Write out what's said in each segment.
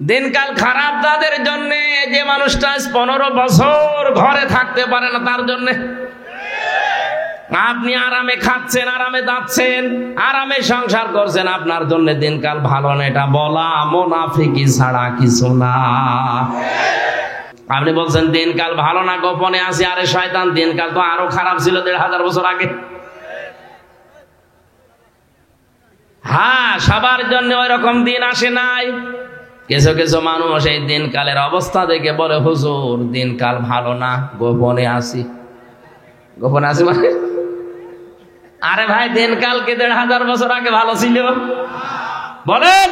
দিনকাল খারাপ তাদের জন্য, যে মানুষটা 15 বছর ঘরে থাকতে পারে না তার জন্য। আপনি আরামে খাচ্ছেন, আরামে যাচ্ছেন, আরামে সংসার করছেন, আপনার জন্য দিনকাল ভালো না। এটা বলা মুনাফিকি ছাড়া কিছু না। আপনি বলছেন দিনকাল ভালো না, গোপনে আছি। আরে শয়তান, দিনকাল তো আরো খারাপ ছিল 1500 বছর আগে। হ্যাঁ, সবার জন্য ওই রকম দিন আসে নাই। কিছু কিছু মানুষ এই দিনকালের অবস্থা দেখে বলে, হুজুর দিনকাল ভালো না, গোপনে আছি। গোপনে আছি মানে? আরে ভাই, দিনকাল কি 1500 বছর আগে ভালো ছিল? বলেন।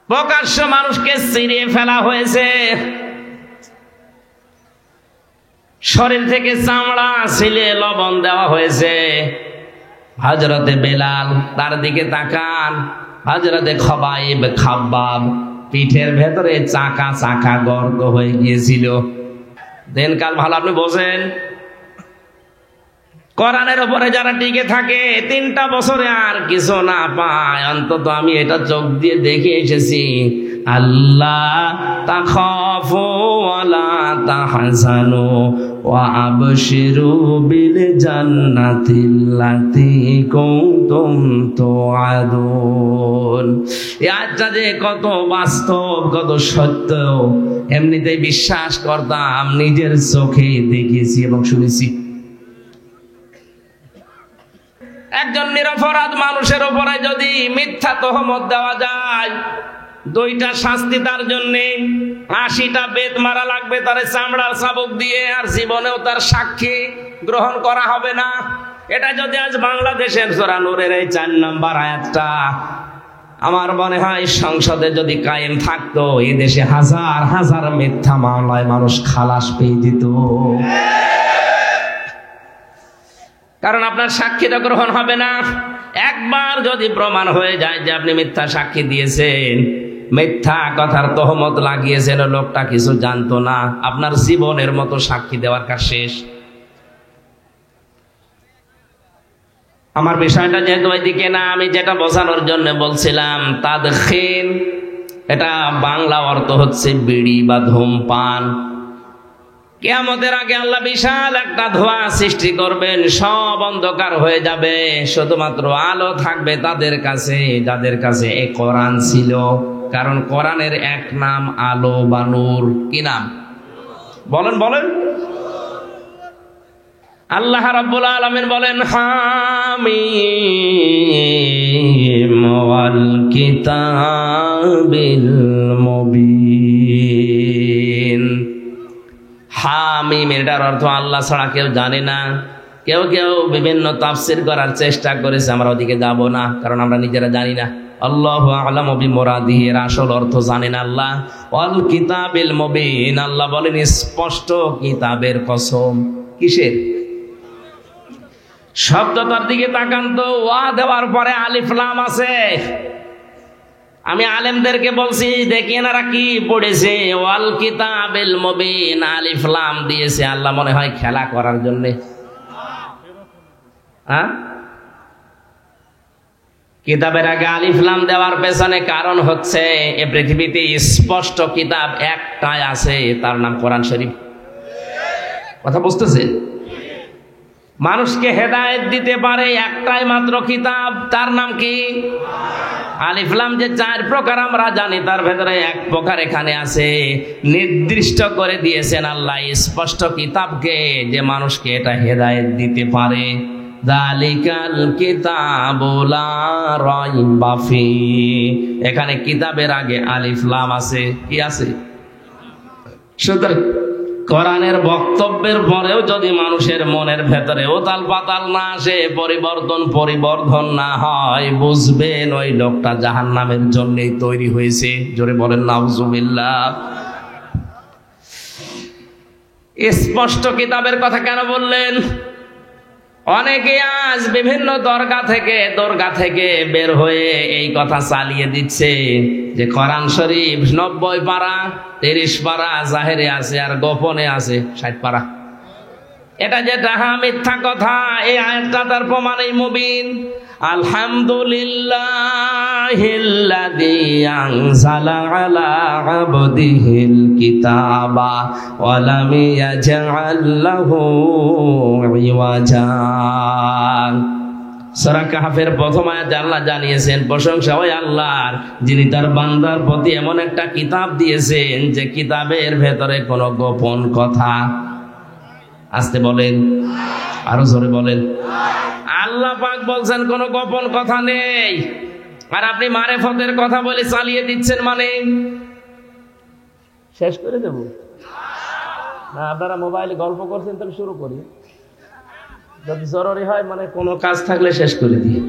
প্রকাশ্য মানুষকে ছিঁড়ে ফেলা হয়েছে, শরীর থেকে চামড়া ছিলে লবণ দেওয়া হয়েছে। হযরতে বেলাল, তার দিকে তাকান। হযরতে খবাইব, খাব্বাব, পিঠের ভেতরে চাকা চাকা গর্ত হয়ে গিয়েছিল। দিনকাল ভালো আপনি বোঝেন? কোরআনের উপরে যারা টিকে থাকে 3টা বছরে আর কিছু না পায়, অন্তত আমি এটা চোখ দিয়ে দেখে এসেছি। আল্লাহ তাখাফু ওয়ালা তাহজানু ওয়া আবশিরু বিল জান্নাতিল্লাতী কুনতুম তুআদুন। এই আয়াতটা যে কত বাস্তব, কত সত্য, এমনিতেই বিশ্বাস করতাম, নিজের চোখে দেখেছি এবং শুনেছি। একজন নিরপরাধ মানুষের উপরে যদি মিথ্যা তহমত দেওয়া যায়, 2টা শাস্তি তার জন্য। 80টা বেত মারা লাগবে তার চামড়ার চাবুক দিয়ে, আর জীবনেও তার সাক্ষী গ্রহণ করা হবে না। এটা যদি আজ বাংলাদেশের সূরা নূরের এই 4 নম্বর আয়াতটা আমার মনে হয় সংসদে যদি কায়েম থাকতো, এই দেশে হাজার হাজার মিথ্যা মামলায় মানুষ খালাস পেয়ে যেত। কারণ আপনার সাক্ষী তো গ্রহণ হবে না। একবার যদি প্রমাণ হয়ে যায় যে আপনি মিথ্যা সাক্ষী দিয়েছেন, মিথ্যা কথার তহমত লাগিয়েছেন, লোকটা কিছু জানতো না, আপনার জীবনের মতো সাক্ষী দেওয়ার কাজ শেষ। আমার বিষয়টা যেহেতু ওইদিকে না, আমি যেটা বোঝানোর জন্য বলছিলাম, তাদখিন, এটা বাংলা অর্থ হচ্ছে বিড়ি বা ধূমপান। কিয়ামতের আগে আল্লাহ বিশাল একটা ধোঁয়া সৃষ্টি করবেন, সব অন্ধকার হয়ে যাবে, শুধুমাত্র আলো থাকবে তাদের কাছে যাদের কাছে এই কোরআন ছিল। কারণ কোরআনের এক নাম আলো বা নূর। কি নাম? বলেন বলেন। আল্লাহ রাব্বুল আলামিন বলেন, হামিম ওয়াল কিতাবিল মুবিন। হামিম, এটার অর্থ আল্লাহ ছাড়া কেউ জানে না। কেউ কেউ বিভিন্ন তাফসীর করার চেষ্টা করেছে, আমরা ওদিকে যাব না, কারণ আমরা নিজেরা জানি না। আল্লাহু আ'লামু বিমুরাদিহি, এর আসল অর্থ জানেন আল্লাহ। ওয়াল কিতাবিল মুবিন, আল্লাহ বলেন স্পষ্ট কিতাবের কসম। কিসের? শব্দটার দিকে তাকান তো, ওয়া দেওয়ার পরে আলিফ লাম আছে। আমি আলেমদেরকে বলছি, দেখি এনারা কি পড়েছে। ওয়াল কিতাবিল মুবিন, আলিফ লাম দিয়েছে। আল্লাহ মনে হয় খেলা করার জন্য। হ্যাঁ, কিতাবের আগে আলিফ লাম দেওয়ার পেছনে কারণ হচ্ছে, এই পৃথিবীতে স্পষ্ট কিতাব একটাই আছে, তার নাম কোরআন শরীফ। কথা বুঝতেছে? মানুষকে হেদায়েত দিতে পারে একটাই মাত্র কিতাব, তার নাম কি? আলিফ লাম। যে 4 প্রকার আমরা জানি, তার ভেতরে 1 প্রকার এখানে আছে, নির্দিষ্ট করে দিয়েছেন আল্লাহ স্পষ্ট কিতাবকে, যে মানুষকে এটা হেদায়েত দিতে পারে। যালিকাল কিতাবু লা রাইবা ফি, এখানে কিতাবের আগে আলিফ লাম আছে। কি আছে? সুতরাং কোরআনের বক্তব্যের পরেও যদি মানুষের মনের ভেতরে উতাল পাতাল না আসে, পরিবর্ধন না হয়, বুঝবেন ওই লোকটা জাহান্নামের জন্যই তৈরি হয়েছে। জোরে বলেন নাউজুবিল্লাহ। স্পষ্ট কিতাবের কথা কেন বললেন? অনেকে আজ বিভিন্ন দরগা থেকে বের হয়ে এই কথা চালিয়ে দিচ্ছে যে কোরআন শরীফ 90 পারা, 30 পারা জাহেরে আছে আর গোপনে আছে 60 পারা। এটা যেটা মিথ্যা কথা। এই আয়াতটা তার প্রমাণই মুবিন। আলহামদুলিল্লাহিল্লাযী আনজালা আলা আবদিহিল কিতাবা ওয়া লাম ইয়াজআল লাহু ইওয়াজা। সূরা কাহফের প্রথম আয়াতে আল্লাহ জানিয়েছেন প্রশংসা ওই আল্লাহর, যিনি তার বান্দার প্রতি এমন একটা কিতাব দিয়েছেন যে কিতাবের ভেতরে কোনো গোপন কথা, আসতে বলেন, আরো জোরে বলেন, আল্লাহ পাক বলছেন কোনো গোপন কথা নেই। আর আপনি মারেফতের কথা বলে চালিয়ে দিচ্ছেন, মানে শেষ করে দেব না? আপনারা মোবাইলে গল্প করছেন, তবে শুরু করি, যদি জরুরি হয়, মানে কোনো কাজ থাকলে শেষ করে দিই।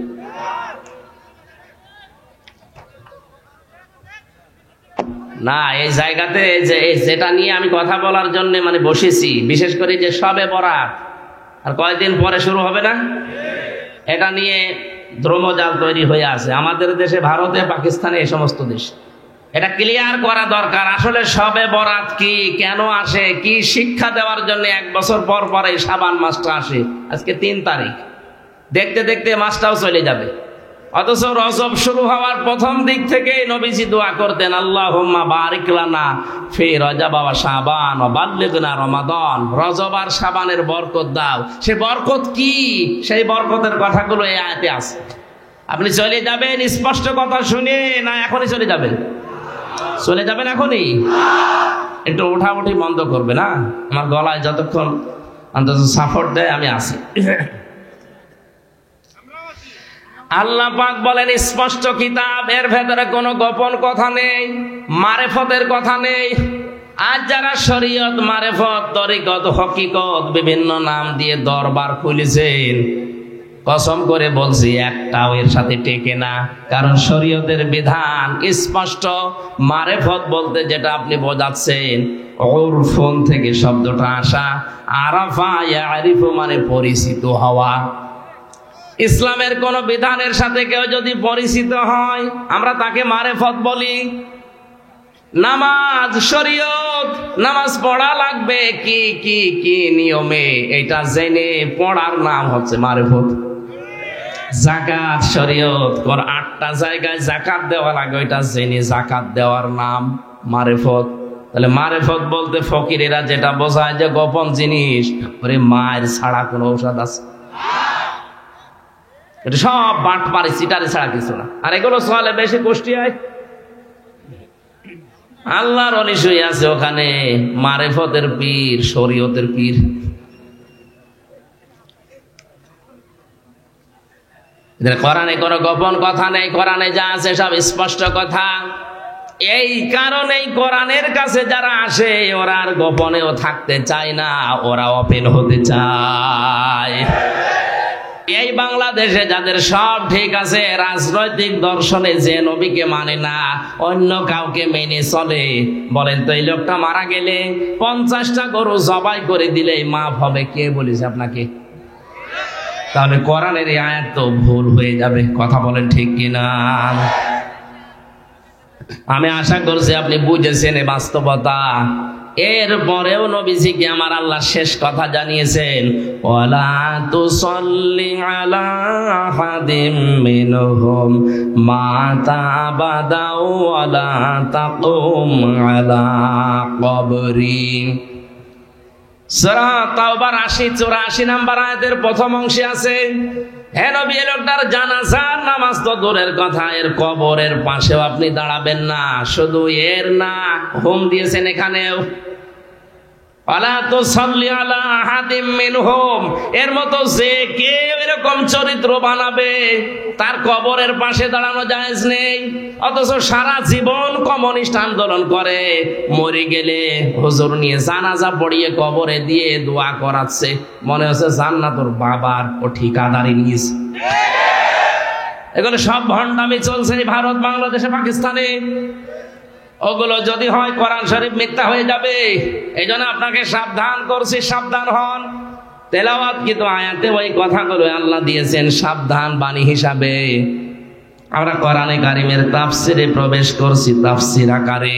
না, এই জায়গাতে যেটা নিয়ে আমি কথা বলার জন্য মানে বসেছি, বিশেষ করে যে শবে বরাত আর কয়েকদিন পরে শুরু হবে না, এটা নিয়ে দ্রমজাল তৈরি হয়ে আছে আমাদের দেশে, ভারতে, পাকিস্তানে, এই সমস্ত দেশ। এটা ক্লিয়ার করা দরকার। আসলে শবে বরাত কি, কেন আসে, কি শিক্ষা দেওয়ার জন্য 1 বছর পর পর এই শাবান মাসটা আসে। আজকে 3 তারিখ, দেখতে দেখতে মাসটাও চলে যাবে। অথচ রজব শুরু হওয়ার প্রথম দিক থেকে নবীজি দোয়া করতেন, আল্লাহুম্মা বারিক লানা ফি রজব ওয়া শাবান ওয়া বাল্লিগনা রমাদান। রজব আর শাবানের বরকত দাও। সে বরকত কি, সেই বরকতের কথাগুলো এই আয়াতে আছে। আপনি চলে যাবেন স্পষ্ট কথা শুনে, না এখনই চলে যাবেন? চলে যাবেন এখনই? একটু ওঠাউঠি বন্ধ করবে না, আমার গলায় যতক্ষণ অন্তত সাপোর্ট দেয় আমি আছি। আল্লাহ পাক বলেন স্পষ্ট কিতাব, এর ভেতরে কোনো গোপন কথা নেই, মারেফতের কথা নেই। আজ যারা শরীয়ত, মারেফত, তরিকত, হকিকত বিভিন্ন নাম দিয়ে দরবার খুলেছেন, কসম করে বলছি একটাও এর সাথে টেকে না। কারণ শরীয়তের বিধান স্পষ্ট। মারেফত বলতে যেটা আপনি বোঝাচ্ছেন, উরফুন থেকে শব্দটা আসা, আরাফা ইয়ারিফু মানে পরিচিত হওয়া। ইসলামের কোন বিধানের সাথে কেউ যদি পরিচিত হয়, আমরা তাকে মারেফত বলি। নামাজ, শরীয়ত, নামাজ পড়া লাগবে কি কি কি নিয়মে, এটা জেনে পড়ার নাম হচ্ছে মারেফত। যাকাত, শরীয়ত 8টা জায়গায় যাকাত দেওয়া লাগে, ওইটা জেনে যাকাত দেওয়ার নাম মারেফত। তাহলে মারেফত বলতে ফকিরেরা যেটা বোঝায় যে গোপন জিনিস, ওরে মায়ের ছাড়া কোনো ঔষধ আছে? এটা সব বাট পারে, সিটারে ছাড়া কিছু না। আর এগুলো চলে বেশি কুষ্টিয়ায়, আল্লাহর অলি শুয়ে আছে ওখানে, মারেফতের পীর, শরীয়তের পীর। কোরআনে কোনো গোপন কথা নেই, কোরআনে যা আছে সব স্পষ্ট কথা। এই কারণেই কোরআনের কাছে যারা আসে, ওরা আর গোপনেও থাকতে চায় না, ওরা ওপেন হতে চায়। এই বাংলাদেশে যাদের সব ঠিক আছে, রাজনৈতিক দর্শনে যে নবীকে মানে না, অন্য কাউকে মেনে চলে, বলেন তো এই লোকটা মারা গেলে 50টা গরু জবাই করে দিলেই মাফ হবে, কে বলেছে আপনাকে? তাহলে কোরআনের এই আয়াত তো ভুল হয়ে যাবে। কথা বলেন ঠিক কিনা? আমি আশা করছি আপনি বুঝেছেন এই বাস্তবতা। এরপরেও নবীজিকে আমার আল্লাহ শেষ কথা জানিয়েছেন, ওয়ালা তুসাল্লি আলা আহাদিম মিনহুম মাতা আবাদা ওয়ালা তাকুম আলা কবরি। সূরা তাওবার 80-84 নাম্বার আয়াতের প্রথম অংশে আছে, হে নবী, এই লোকটার জানাজার নামাজ তো দূরের কথা, এর কবরের পাশেও আপনি দাঁড়াবেন না। শুধু এর না, হুম দিয়েছেন এখানেও, ওয়ালা তুসাল্লি আলা আহাদিম মিনহুম, এর মতো যে কেউ এরকম চরিত্র বানাবে, তার কবরের পাশে দাঁড়ানো জায়েজ নেই। অথচ সারা জীবন কমিউনিস্ট আন্দোলন করে, মরে গেলে হুজুর নিয়ে জানাজা পড়িয়ে কবরে দিয়ে দোয়া করাচ্ছে, মনে হচ্ছে জান্নাতুর বাবার ও ঠিকাদারি নিয়েছে। এগুলো সব ভণ্ডামি চলছে ভারত, বাংলাদেশে, পাকিস্তানে। ওগুলো যদি হয় কোরআন শরীফ মিথ্যা হয়ে যাবে। এই জন্য আপনাকে সাবধান করছি, সাবধান হন। তেলাওয়াত কিন্তু আয়াতে ওই কথাগুলো আল্লাহ দিয়েছেন সাবধান বাণী হিসাবে। আমরা কোরআনে কারিমের তাফসিরে প্রবেশ করছি, তাফসির আকারে।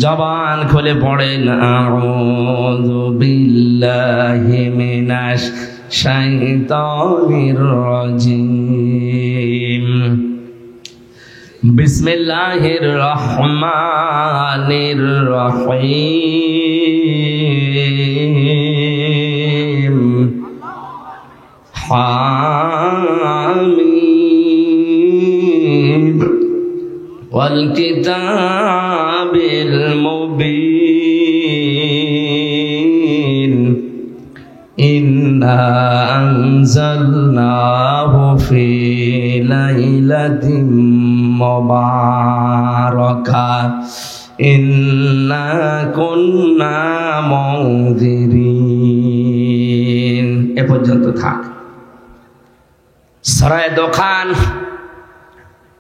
জবান খুলে পড়েন, আউযু বিল্লাহি মিনাশ শাইতানির রাজিম। বিসমিল্লাহির রহমানির রহিম। হামিম ওয়াল কিতাবিল মুবিন। ইন্না আনজালনাহু ফি লাইলাতিন মুবারাকাহ ইন্না কুন্না মুনজিরিন। এ পর্যন্ত থাক। সূরা দোখান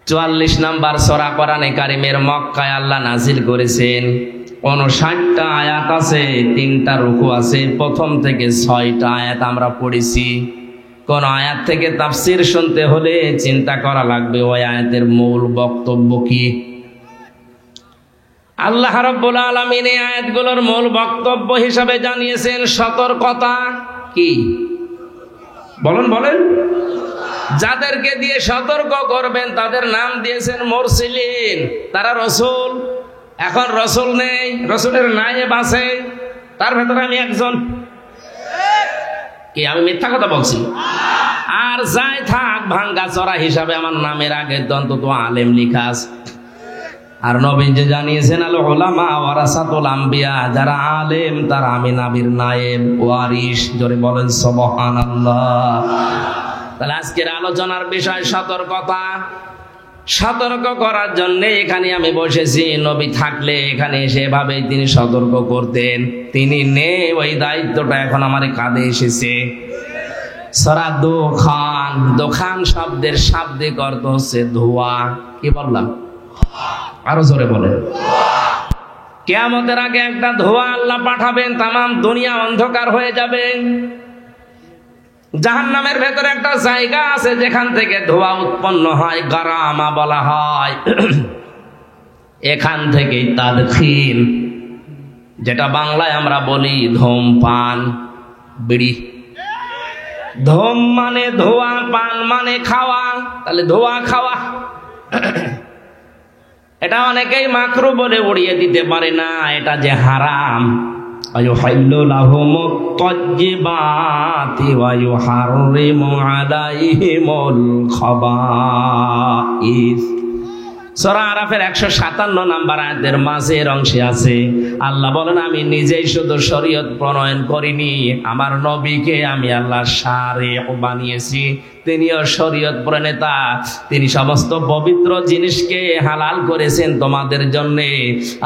44 নম্বর সূরা কোরআনে কারীমের মক্কায় আল্লাহ নাজিল করেছেন। 59টা আয়াত আছে, 3টা রুকু আছে। প্রথম থেকে 6টা আয়াত আমরা পড়েছি। কোন আয়াত থেকে তাফসীর শুনতে হলে চিন্তা করা লাগবে ওই আয়াতের মূল বক্তব্য কি। আল্লাহ রাব্বুল আলামিন এই আয়াতগুলোর মূল বক্তব্য হিসাবে জানিয়েছেন সতর্কতা। কি বলেন বলেন? যাদেরকে দিয়ে সতর্ক করবেন তাদের নাম দিয়েছেন মুরসিলিন, তারা রসুল। এখন রসুল নেই, রসুলের নায়েব আছে, তার ভেতরে আমি একজন। কি আমি মিথ্যা কথা বলছি? আর যাই থাক, ভাঙ্গা চড়া হিসাবে আমার নামের আগে অন্তত আলেম লিখা আছে। আর নবী যে জানিয়েছেন আল উলামা ওয়ারাসাতুল আম্বিয়া, যারা আলেম তারা আমি নবীর নায়েব ওয়ারিস। জোরে বলেন সুবহানাল্লাহ। তাহলে আজকের আলোচনার বিষয় সতর্কতা। সতর্ক করার জন্য এখানে আমি বসেছি। নবী থাকলে এখানে এসে এভাবেই তিনি সতর্ক করতেন। তিনি নেই, ওই দায়িত্বটা এখন আমার কাঁধে এসেছে। সূরা দোখান, দোখান শব্দের শাব্দিক অর্থ হচ্ছে ধোঁয়া। কি বললাম? আরো জোরে বলেন। কিয়ামতের আগে একটা ধোঁয়া আল্লাহ পাঠাবেন, তামাম দুনিয়া অন্ধকার হয়ে যাবে। জাহান্নামের ভেতরে একটা জায়গা আছে যেখান থেকে ধোঁয়া উৎপন্ন হয়, গারামা বলা হয়। এখান থেকেই তাদখিন, যেটা বাংলায় আমরা বলি ধূমপান, বিড়ি। ধূম মানে ধোঁয়া, পান মানে খাওয়া। তাহলে ধোঁয়া খাওয়া এটা অনেকেই মাকরু বলে উড়িয়ে দিতে পারে না, এটা যে হারাম। আয়ুহাল্লু লাহুমুত তাজ্জিবাতি ওয়া ইউহাররিমু আলাইহিমুল খাবাইস। সূরা আরাফের 157 নম্বর আয়াতের মাঝের অংশে আছে আল্লাহ বলেন, আমি নিজেই শুধু শরীয়ত প্রণয়ন করিনি, আমার নবীকে আমি আল্লাহ শারিহ বানিয়েছি। তিনিও শরীয়ত প্রণেতা। তিনি সমস্ত পবিত্র জিনিসকে হালাল করেছেন তোমাদের জন্য,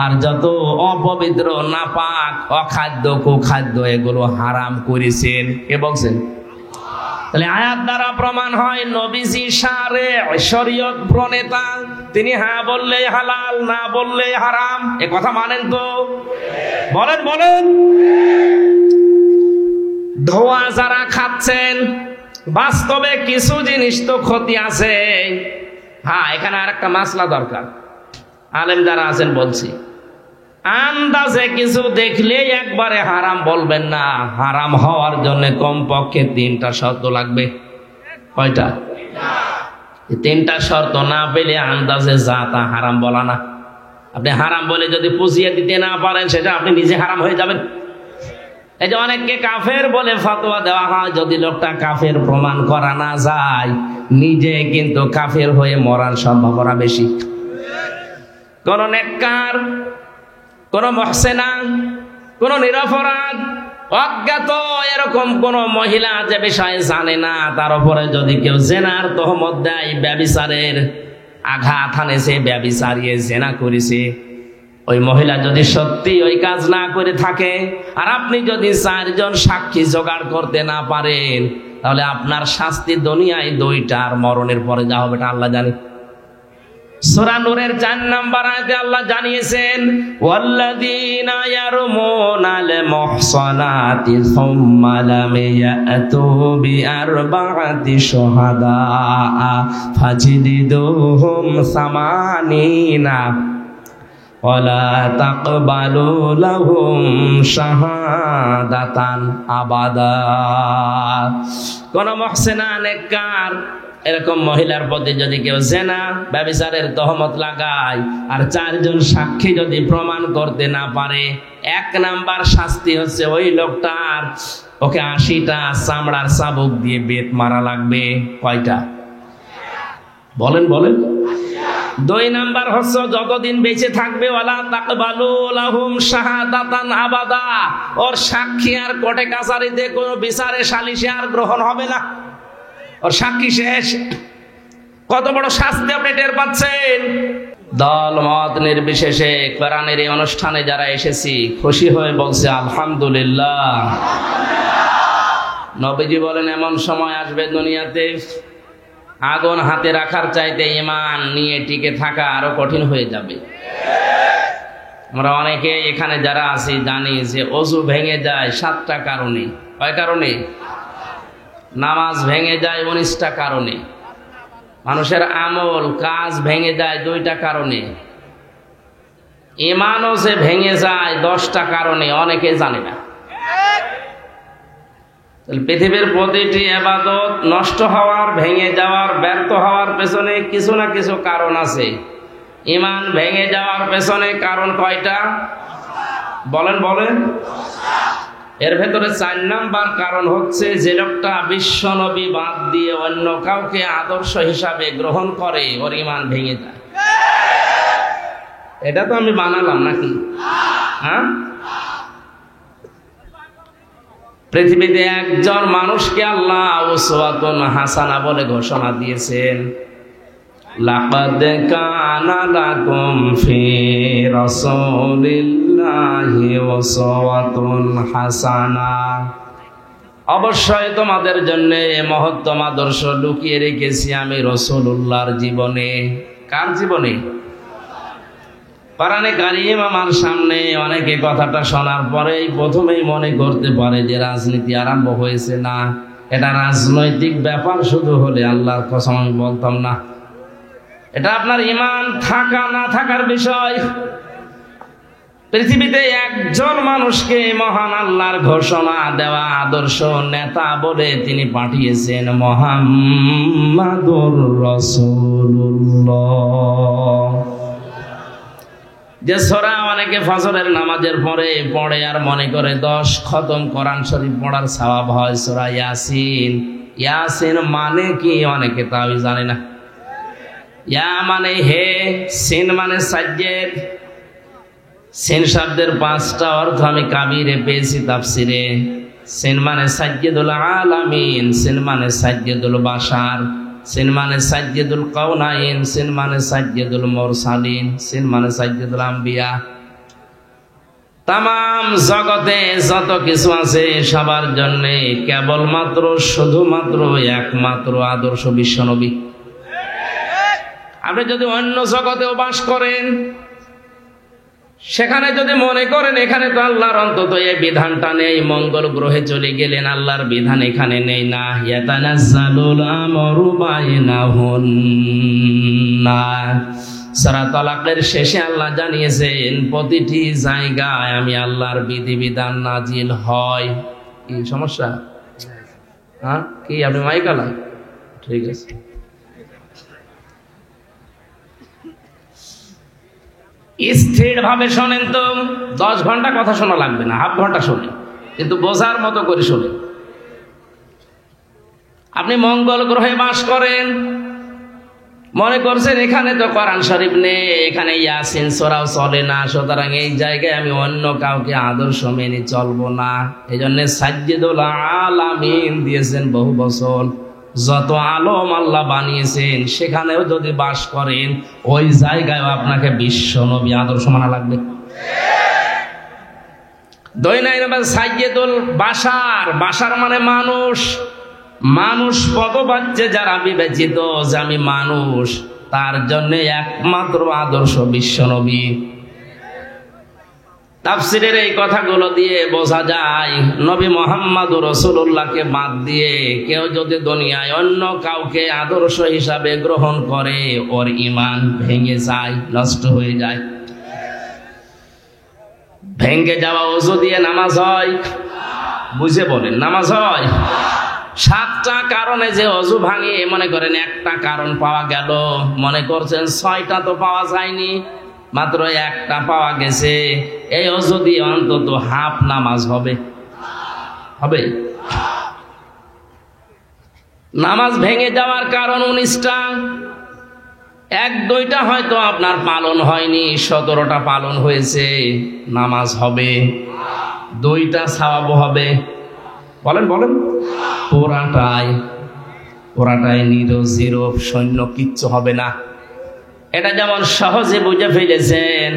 আর যত অপবিত্র, নাপাক, অখাদ্য, কুখাদ্য এগুলো হারাম করেছেন। কে বলছেন? তাহলে আয়াত দ্বারা প্রমাণ হয় নবীজি শারিহ, শরীয়ত প্রণেতা। তিনি হ্যাঁ বললে হালাল, না বললে হারাম। এ কথা মানেন তো? বলেন বলেন। ধোঁয়া যারা খাচ্ছেন, বাস্তবে কিছু জিনিস তো ক্ষতি আছে। হ্যাঁ, এখানে আরেকটা মাসলা দরকার। আলেম যারা আছেন বলছি, আন্দাজে কিছু দেখলে একবারে হারাম বলবেন না। হারাম হওয়ার জন্য কমপক্ষে 3টা শর্ত লাগবে। কয়টা? 3টা শর্ত না পেলে আন্দাজে যা তা হারাম বলা না। আপনি হারাম বলে যদি পুষিয়ে দিতে না পারেন, সেটা আপনি নিজে হারাম হয়ে যাবেন। এই যে অনেককে কাফের বলে ফতোয়া দেওয়া হয়, যদি লোকটা কাফের প্রমাণ করা না যায়, নিজে কিন্তু কাফের হয়ে মরার সম্ভাবনা বেশি। কোন নেককার, কোন মহসেনা, কোন নিরপরাধ, অজ্ঞাত এরকম কোন মহিলা যে বিষয়ে জানে না, তার উপরে যদি কেউ জেনার তহমত দেয়, ব্যভিচারের আঘাত হানেছে, ব্যভিচারিয়ে জেনা করেছে, ওই মহিলা যদি সত্যি ওই কাজ না করে থাকে, আর আপনি যদি 4 জন সাক্ষী জোগাড় করতে না পারেন, তাহলে আপনার শাস্তি দুনিয়ায় 2টা, আর মরণের পরে যা হবে এটা আল্লাহ জানে। সূরা নূরের 4 নম্বর আয়াতে আল্লাহ জানিয়েছেন, ওয়াল্লাযীনা ইয়ারমুনাল মুহসানাতি সুম্মা লাম ইয়াতু বিআরবা'তি শুহাদা ফাজলিদুহুম 80 ওয়ালা তাকবালু লাহুম শাহাদাতান আবাদা। কোন মুহসিনা নেককার এরকম মহিলার প্রতি যদি কেউ জেনা ব্যভিচারের তহমত লাগায় আর 4 জন সাক্ষী যদি প্রমাণ করতে না পারে, 1 নাম্বার শাস্তি হচ্ছে ওই লোকটার ওকে 80টা চামড়ার চাবুক দিয়ে বেত মারা লাগবে। কয়টা বলেন বলেন? 2 নাম্বার হচ্ছে যতদিন বেঁচে থাকবে ওয়ালা তাকবালু লাহুম শাহাদাতান আবাদা, ওর সাক্ষী আর কোর্টে কাছারিতে কোনো বিচারে সালিশে আর গ্রহণ হবে না, ওর সাক্ষী শেষ। কত বড় শাস্তি আপনি টের পাচ্ছেন? দল মত নির্বিশেষে কোরআনের এই অনুষ্ঠানে যারা এসেছি খুশি হয়ে বলছে আলহামদুলিল্লাহ। নবীজি বলেন এমন সময় আসবে দুনিয়াতে আগুন হাতে রাখার চাইতে ঈমান নিয়ে টিকে থাকা আরো কঠিন হয়ে যাবে। আমরা অনেকে এখানে যারা আছি জানি যে ওযু ভেঙে যায় 7টা কারণে। কয় কারণে? নামাজ ভেঙে যায় 19টা কারণে। মানুষের আমল কাজ ভেঙে যায় 2টা কারণে। ঈমানও যে ভেঙে যায় 10টা কারণে, অনেকে জানে না। পৃথিবীর প্রতিটি ইবাদত নষ্ট হওয়ার, ভেঙে যাওয়ার, ব্যর্থ হওয়ার পেছনে কিছু না কিছু কারণ আছে। ঈমান ভেঙে যাওয়ার পেছনে কারণ কয়টা বলেন বলেন? এর ভেতরে 4 নাম্বার কারণ হচ্ছে যে লোকটা বিশ্ব নবী বাদ দিয়ে অন্য কাউকে আদর্শ হিসাবে গ্রহণ করে, ওর ঈমান ভেঙে যায়। এটা তো আমি বানালাম নাকি? হ্যাঁ, পৃথিবীতে একজন মানুষকে আল্লাহ উসওয়াতুন হাসানা বলে ঘোষণা দিয়েছেন, লাকাদ কানা লাকুম ফি রাসূলিল্লাহি উসওয়াতুন হাসানা। অবশ্যই তোমাদের জন্য মহত্তম আদর্শ লুকিয়ে রেখেছি আমি রাসূলুল্লাহর জীবনে। কার জীবনে? কোরআনে কারীম আমার সামনে অনেকে কথাটা শোনার পরেই প্রথমেই মনে করতে পারে যে রাজনীতি আরম্ভ হয়েছে। না, এটা রাজনৈতিক ব্যাপার শুধু হলে আল্লাহর কসম আমি বলতাম না। এটা আপনার ঈমান থাকা না থাকার বিষয়। পৃথিবীতে একজন মানুষকে মহান আল্লাহর ঘোষণা দেওয়া আদর্শ নেতা বলে তিনি পাঠিয়েছেন, মুহাম্মাদুর রাসূলুল্লাহ। যে সূরা অনেকে ফজরের নামাজের পরে পড়ে আর মনে করে 10 খতম কোরআন শরীফ পড়ার সওয়াব হয়, সূরা ইয়াসিন। ইয়াসিন মানে কি অনেকে তাও জানে না। ইয়া মানে হে, সিন মানে সাজ্জেদ। সিন শব্দের 5টা অর্থ আমি কাবিরে পেয়েছি তাফসিরে। সিন মানে সাজ্জেদুল আলামিন, সিন মানে সাজ্জেদুল বাশার, সিন মানে সাজ্জেদুল কাউনাইন, সিন মানে সাজ্জেদুল মুরসালিন, সিন মানে সাজ্জেদুল আম্বিয়া। তামাম জগতে যত কিছু আছে সবার জন্য কেবলমাত্র শুধুমাত্র একমাত্র আদর্শ বিশ্বনবী। আপনি যদি অন্য জগতেও বাস করেন, সেখানে যদি মনে করেন এখানে তো আল্লাহর অন্তত এই বিধানটা নেই, মঙ্গল গ্রহে চলে গেলেন আল্লাহর বিধান এখানে নেই, না। ইয়াতানাজ্জালুল আমরু বাইনাহুন্না। সূরা তালাকের শেষে আল্লাহ জানিয়েছেন প্রতিটি জায়গায় আমি আল্লাহর বিধিবিধান নাজিল হয়। কি সমস্যা? হ্যাঁ, কি আপনি মাইকালা? ঠিক আছে। স্থির ভাবে শোনেন তো, 10 ঘন্টা কথা শোনা লাগবে না, হাফ ঘন্টা শোনে, কিন্তু বোঝার মতো করে শোনে। আপনি মঙ্গল গ্রহে বাস করেন, মনে করছেন এখানে তো কোরআন শরীফ নেই, এখানে ইয়াসিন সূরাও চলে না, সুতরাং এই জায়গায় আমি অন্য কাউকে আদর্শ মেনে চলবো না। এই জন্য সাজ্জেদুল আলামিন দিয়েছেন বহু বছর। যত আলম আল্লাহ বানিয়েছেন সেখানেও যদি বাস করেন ওই জায়গায় আপনাকে বিশ্ব নবী আদর্শ মানা লাগবে। 2 নম্বর সাজ্জেদুল বাশার। বাশার মানে মানুষ। মানুষ পদবাচ্যে যারা বিবেচিত যে আমি মানুষ, তার জন্য একমাত্র আদর্শ বিশ্ব নবী। তাফসীরের এই কথাগুলো দিয়ে বোঝা যায় নবী মুহাম্মদুর রাসূলুল্লাহকে বাদ দিয়ে কেউ যদি দুনিয়ায় অন্য কাউকে আদর্শ হিসাবে গ্রহণ করে ওর ঈমান ভেঙে যায়, নষ্ট হয়ে যায়। ভেঙ্গে যাওয়া ওযু দিয়ে নামাজ হয়? বুঝে বলেন, নামাজ হয়? 7টা কারণে যে ওযু ভাঙে, মনে করেন একটা কারণ পাওয়া গেল, মনে করছেন 6টা তো পাওয়া যায়নি, মাত্র একটা পাওয়া গেছে। এই ওযু দিয়ে অন্তত হাফ নামাজ হবে। হবে? নামাজ ভেঙে যাওয়ার কারণ 19টা, 1-2টা হয়তো আপনার পালন হয়নি, 17টা পালন হয়েছে, নামাজ হবে। 2টা সওয়াব হবে। বলেন বলেন, পুরাটাই জিরো, শূন্য, কিচ্ছু হবে না। এটা যেমন সহজে বুঝে ফেলেছেন,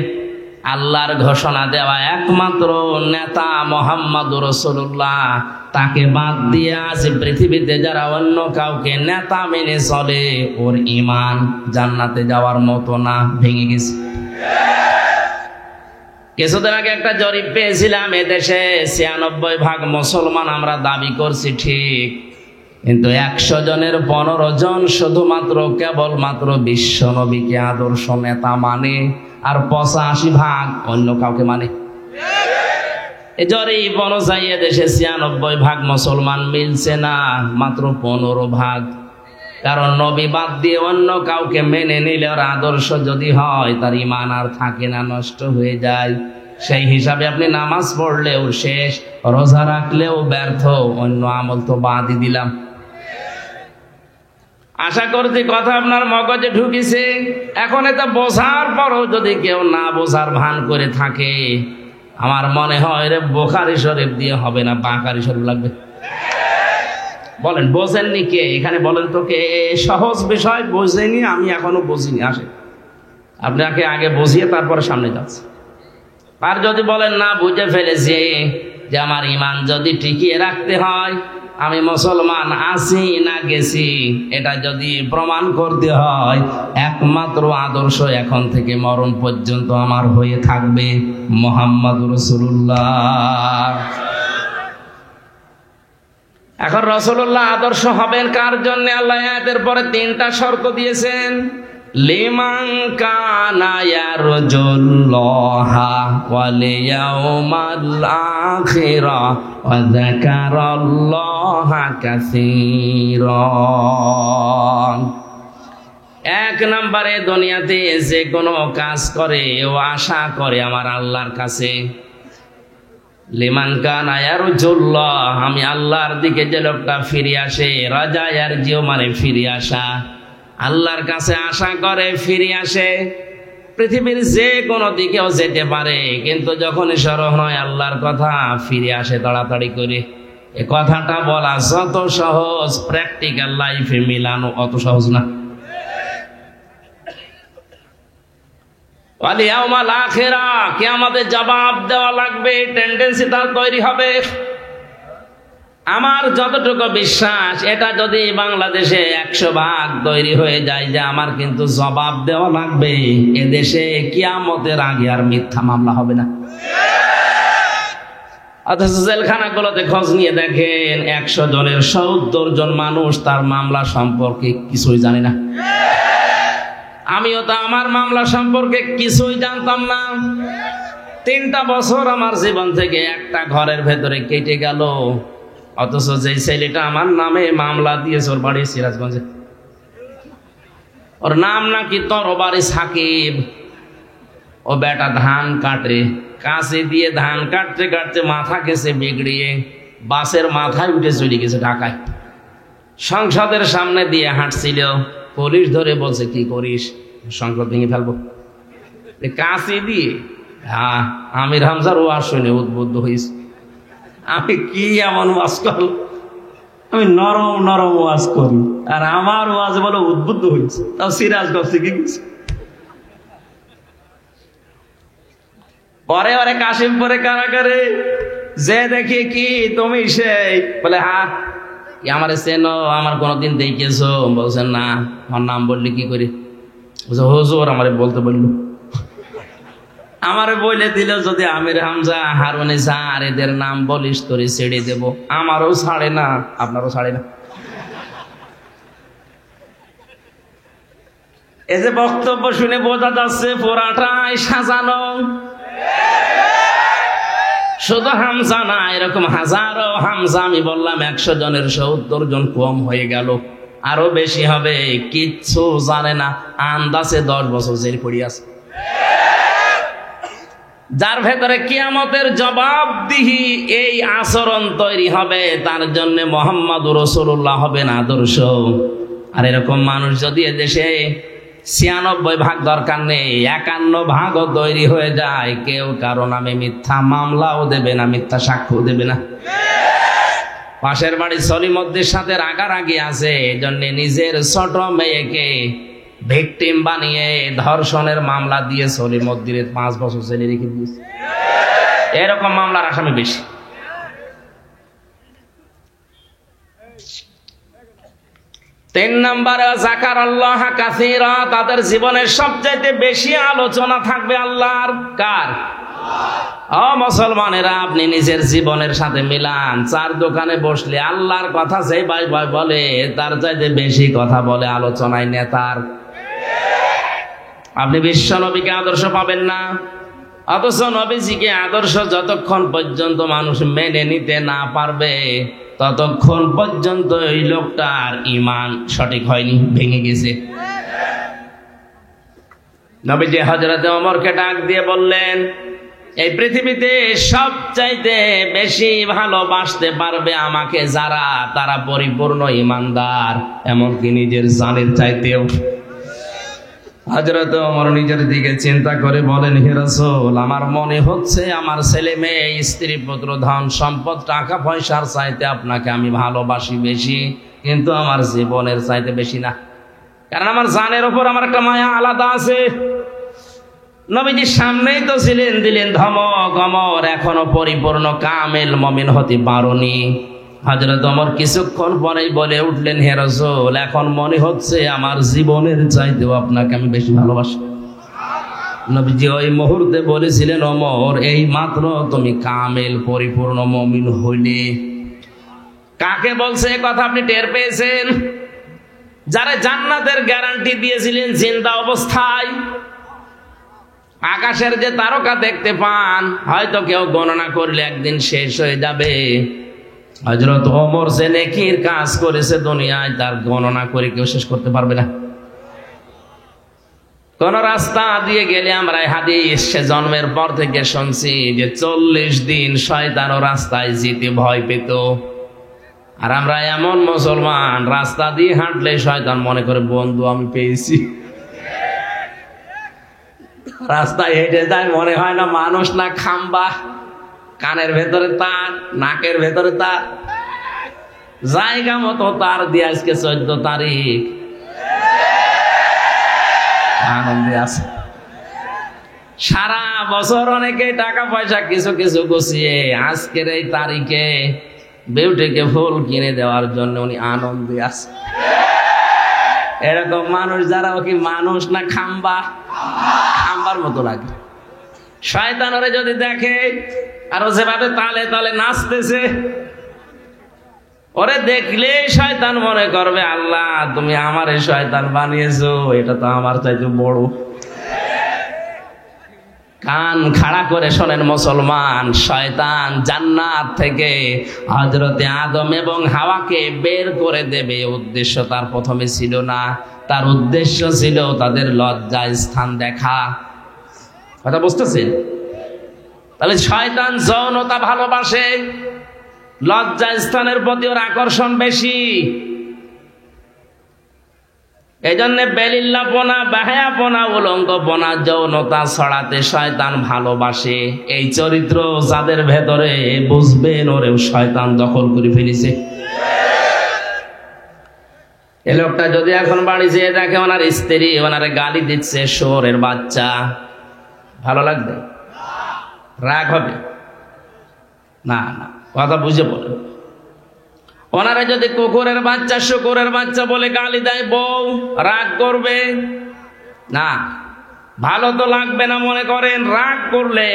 আল্লাহর ঘোষণা দেওয়া একমাত্র নেতা মুহাম্মদুর রাসূলুল্লাহ, তাকে বাদ দিয়ে আজ পৃথিবীতে যারা অন্য কাউকে নেতা মেনে চলে, ওর ঈমান জান্নাতে যাওয়ার মতো না, ভেঙে গেছে। কিছুদিন আগে একটা জরিপ পেয়েছিলাম, এদেশে 96% মুসলমান আমরা দাবি করছি ঠিক, কিন্তু 100 জনের 15 জন শুধুমাত্র কেবলমাত্র বিশ্ব নবীকে আদর্শ নেতা মানে, আর 85% অন্য কাউকে মানে। এই জরিপ অনুযায়ী দেশে 96% মুসলমান মিলছে না, মাত্র 15%। কারণ নবী বাদ দিয়ে অন্য কাউকে মেনে নিলে ওর আদর্শ যদি হয়, তার ঈমান আর থাকে না, নষ্ট হয়ে যায়। সেই হিসাবে আপনি নামাজ পড়লেও শেষ, রোজা রাখলেও ব্যর্থ, অন্য আমল তো বাদই দিলাম। আশা করছি কথা আপনার মগজে ঢুকিছে। এখন এটা বোঝার পরও যদি কেউ না বোঝার ভান করে থাকে, আমার মনে হয় রে বুখারী শরীফ দিয়ে হবে না, বাকারী শরীফ লাগবে। বলেন, বোঝেননি কে এখানে? বলেন তো কে সহজ বিষয় বোঝেনি? আমি এখনো বুঝিনি। আসে, আপনাকে আগে বুঝিয়ে তারপরে সামনে যাচ্ছে। আর যদি বলেন না, বুঝে ফেলেছি যে আমার ঈমান যদি টিকিয়ে রাখতে হয়, আমি মুসলমান আছি না গেছি, এটা যদি প্রমাণ করতে হয়, একমাত্র আদর্শ এখন থেকে মরণ পর্যন্ত আমার হয়ে থাকবে মুহাম্মদুর রাসূলুল্লাহ। এখন রাসূলুল্লাহ আদর্শ হবেন কার জন্য? আল্লাহ আয়াতের পরে 3টা শর্ত দিয়েছেন। লিমান কানা ইয়ারজুল্লাহা ওয়াল ইয়াউমাল আখিরা ওয়া যাকারাল্লাহা কাসীরা। 1 নম্বরে, দুনিয়াতে যে কোনো কাজ করে ও আশা করে আমার আল্লাহর কাছে। লিমান কানা ইয়ারজুল্লাহ, আমি আল্লাহর দিকে যে লোকটা ফিরে আসে, রাজা ইয়ারজিউ মানে ফিরে আসা, আল্লাহর কাছে আশা করে ফিরে আসে। পৃথিবীর যে কোনো দিকেও যেতে পারে, কিন্তু যখন স্মরণ হয় আল্লাহর কথা, ফিরে আসে তাড়াতাড়ি করে। এ কথাটা বলা যত সহজ, প্র্যাকটিক্যাল লাইফে মিলানো অত সহজ না। ওয়াল ইয়াউমাল আখিরা, কিয়ামতের জবাব দেওয়া লাগবে, টেন্ডেন্সি তার তৈরি হবে। আমার যতটুকু বিশ্বাস, এটা যদি বাংলাদেশে 100% তৈরি হয়ে যায় যে আমার কিন্তু জবাব দেওয়া লাগবে, এদেশে কিয়ামতের আগে আর মিথ্যা মামলা হবে না। অথচ জেলখানাগুলোতে খোঁজ নিয়ে দেখেন, 100 জনের 70 জন মানুষ তার মামলা সম্পর্কে কিছুই জানে না। আমিও তো আমার মামলা সম্পর্কে কিছুই জানতাম না। 3টা বছর আমার জীবন থেকে একটা ঘরের ভেতরে কেটে গেল। অথচ যে ছেলেটা আমার নামে মামলা দিয়েছে, ওর বাড়ি সিরাজগঞ্জে, ওর নাম নাকি তরবারি সাকিব। ও বেটা ধান কাটে, কাছে দিয়ে ধান কাটতে কাটতে মাথা গেছে বিগড়িয়ে, বাসের মাথায় উঠে চলে গেছে ঢাকায়। সংসদের সামনে দিয়ে হাঁটছিল, পুলিশ ধরে বলছে কি করিস, সংসদ ভেঙে ফেলবো। কাছে দিয়ে আমির হামজার ওয়াজ শুনে উদ্বুদ্ধ হয়েছে। আমি কি এমন ওয়াজ করলাম? আমি নরম নরম ওয়াজ করি, আর আমার ওয়াজ বলে উদ্বুদ্ধ হয়েছে। তাও সিরাজগঞ্জ থেকে গেছে। পরে ওরে কাশিমপুরে কারাগারে যে দেখি, কি তুমি সেই? বলে হ্যাঁ। আমার চেনো? আমার কোনোদিন দেখেছো? বলছেন না। আমার নাম বললি কি করে? বলছে হুজুর আমারে বলতে বললো। আমারে বলে দিল, যদি আমির হামজা, হারুন ইসা আর এদের নাম বলিস তোরে ছেড়ে দেব। আমারও ছাড়ে না, আপনারও ছাড়ে না। এই যে বক্তব্য শুনে বোঝা যাচ্ছে পুরাটাই সাজানো। শুধু হামজা না, এরকম হাজারো হামজা, আমি বললাম 100 জনের 70 জন কম হয়ে গেল, আরো বেশি হবে, কিচ্ছু জানে না, আন্দাজে 10 বছর জেল পড়ে আছে। যার ভেতরে কিয়ামতের জবাবদিহি এই আচরণ তৈরি হবে, তার জন্য মুহাম্মদুর রাসূলুল্লাহ হবেন আদর্শ। আর এরকম মানুষ যদি এদেশে 96 ভাগ দরকার নেই, 51 ভাগও তৈরি হয়ে যায়, কেউ কারো নামে মিথ্যা মামলাও দেবে না, মিথ্যা সাক্ষ্য দেবে না। পাশের বাড়ি সলিমদ্দির সাথে রাগারাগি আছে, এজন্য নিজের ছোট মেয়েকে ভিকটিম বানিয়ে ধর্ষণের মামলা দিয়ে সলিমদ্দির 5 বছর জেলে রেখে দিয়েছে। এরকম মামলার আসামি বেশি। তিন নম্বরে যাকারাল্লাহ কাসীরা, তাদের জীবনের সবচাইতে বেশি আলোচনা থাকবে আল্লাহর। কার? ও মুসলমানেরা, আপনি নিজের জীবনের সাথে মিলান। 4 দোকানে বসলে আল্লাহর কথা যে ভাই ভাই বলে, তার চাইতে বেশি কথা বলে আলোচনায় নেতার। আপনি বিশ্ব নবীকে আদর্শ পাবেন না, অথচ নবীজিকে আদর্শ যতক্ষণ পর্যন্ত মানুষ মেনে নিতে না পারবে, ততক্ষণ পর্যন্ত এই লোকটার ঈমান সঠিক হয়নি, ভেঙে গেছে। নবীজি হযরত ওমরকে ডাক দিয়ে বললেন, এই পৃথিবীতে সবচাইতে বেশি ভালোবাসতে পারবে আমাকে যারা, তারা পরিপূর্ণ ঈমানদার, এমনকি নিজের জানের চাইতেও। হযরত ওমর নিজের দিকে চিন্তা করে বলেন, হে রাসূল, আমার মনে হচ্ছে আমার ছেলে মেয়ে, স্ত্রী পুত্র, ধন সম্পদ, টাকা পয়সার চাইতে আপনাকে আমি ভালোবাসি বেশি, কিন্তু আমার জীবনের চাইতে বেশি না, কারণ আমার জানের উপর আমার একটা মায়া আলাদা আছে। নবীজির সামনেই তো ছিলেন, দিলেন ধমক, ওমর এখনো পরিপূর্ণ কামেল মুমিন হতে পারোনি। হযরত ওমর কিছুক্ষণ পরেই বলে উঠলেন, হে রাসূল, এখন মনে হচ্ছে আমার জীবনের চাইতেও আপনাকে আমি বেশি ভালোবাসি। নবীজি ওই মুহূর্তে বলেছিলেন, ওমর, এই মাত্র তুমি কামেল পরিপূর্ণ মুমিন হইলে। কাকে বলছে এই কথা আপনি টের পেয়েছেন? যারা জান্নাতের গ্যারান্টি দিয়েছিলেন জিন্দা অবস্থায়। আকাশের যে তারকা দেখতে পান, হয়তো কেউ গণনা করলে একদিন শেষ হয়ে যাবে। হযরত ওমর যে নেকির কাজ করেছে দুনিয়ায়, তার গণনা করে কেউ শেষ করতে পারবে না। কোন রাস্তা দিয়ে গেলে আমরা হাদিস সে জন্মের পর থেকে শুনছি যে 40 দিন শয়তানও রাস্তায় যেতে ভয় পেত। আর আমরা এমন মুসলমান, রাস্তা দিয়ে হাঁটলে শয়তান মনে করে বন্ধু আমি পেয়েছি। রাস্তায় হেঁটে যায়, মনে হয় না মানুষ না খাম্বা, কানের ভেতরে তার, নাকের ভেতরে তার, জায়গা মতো তার দিয়ে আজকে 14 তারিখ আনন্দে আছে। সারা বছর অনেকে টাকা পয়সা কিছু কিছু গুছিয়ে আজকের এই তারিখে বিউটিকে ফুল কিনে দেওয়ার জন্য উনি আনন্দে আছে। এরকম মানুষ যারা, ও কি মানুষ না খাম্বা? খাম্বার মতো লাগে। শয়তান ওরে যদি দেখে আর ও যেভাবে তালে তালে নাচতেছে, ওরে দেখলে শয়তান মনে করবে, আল্লাহ তুমি আমারে শয়তান বানিয়েছো, এটা তো আমার চাইতে বড়। কান খাড়া করে শোনেন মুসলমান, শয়তান জান্নাত থেকে হযরতে আদম এবং হাওয়াকে বের করে দেবে, উদ্দেশ্য তার প্রথমে ছিল না। তার উদ্দেশ্য ছিল তাদের লজ্জার স্থান দেখা। কথা বুঝতেছেন? তাহলে শয়তান যৌনতা ভালোবাসে, লজ্জা স্থানের প্রতি ওর আকর্ষণ বেশি। এই জন্য বেলিল্লাপনা, বাহায়াপনা, উলঙ্গপনা, যৌনতা ছড়াতে শয়তান ভালোবাসে। এই চরিত্র যাদের ভেতরে, বুঝবেন ওরেও শয়তান দখল করে ফেলেছে। এ লোকটা যদি এখন বাড়ি যেয়ে দেখে ওনার স্ত্রী ওনারে গালি দিচ্ছে, শোরের বাচ্চা, ভালো লাগবে? রাগ হবে না? না, কথা বুঝে বলে। ওনারা যদি কুকুরের বাচ্চা, শুকুরের বাচ্চা বলে গালি দেয়, বউ রাগ করবে না? ভালো তো লাগবে না মনে করেন। রাগ করলে